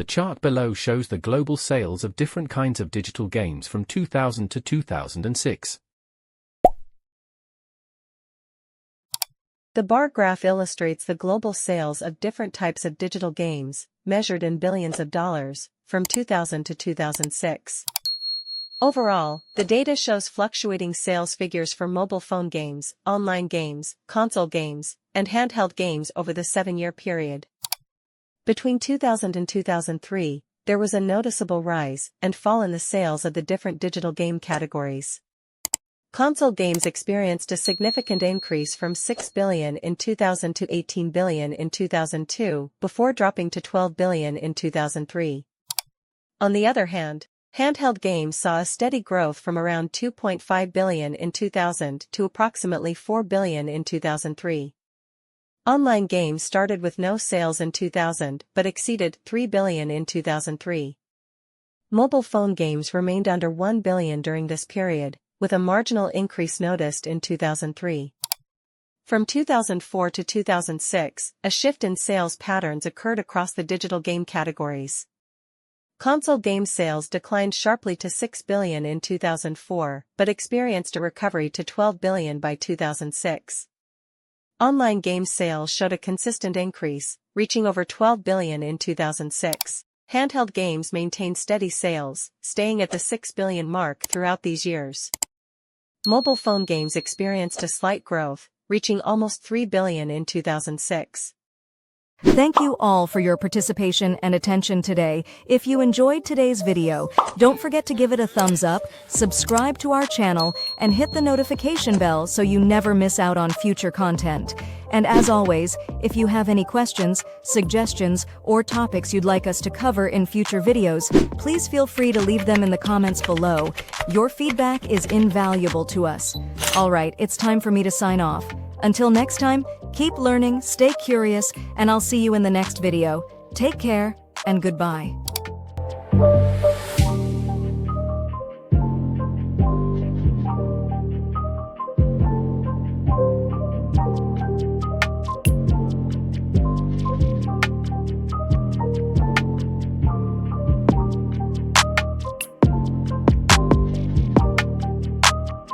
The chart below shows the global sales of different kinds of digital games from 2000 to 2006. The bar graph illustrates the global sales of different types of digital games, measured in billions of dollars, from 2000 to 2006. Overall, the data shows fluctuating sales figures for mobile phone games, online games, console games, and handheld games over the 7-year period. Between 2000 and 2003, there was a noticeable rise and fall in the sales of the different digital game categories. Console games experienced a significant increase from $6 billion in 2000 to $18 billion in 2002, before dropping to $12 billion in 2003. On the other hand, handheld games saw a steady growth from around $2.5 billion in 2000 to approximately $4 billion in 2003. Online games started with no sales in 2000 but exceeded $3 billion in 2003. Mobile phone games remained under $1 billion during this period, with a marginal increase noticed in 2003. From 2004 to 2006, a shift in sales patterns occurred across the digital game categories. Console game sales declined sharply to $6 billion in 2004, but experienced a recovery to $12 billion by 2006. Online game sales showed a consistent increase, reaching over $12 billion in 2006. Handheld games maintained steady sales, staying at the $6 billion mark throughout these years. Mobile phone games experienced a slight growth, reaching almost $3 billion in 2006. Thank you all for your participation and attention today. If you enjoyed today's video, don't forget to give it a thumbs up, subscribe to our channel, and hit the notification bell so you never miss out on future content. And as always, if you have any questions, suggestions, or topics you'd like us to cover in future videos, please feel free to leave them in the comments below. Your feedback is invaluable to us. Alright, it's time for me to sign off. Until next time, keep learning, stay curious, and I'll see you in the next video. Take care, and goodbye.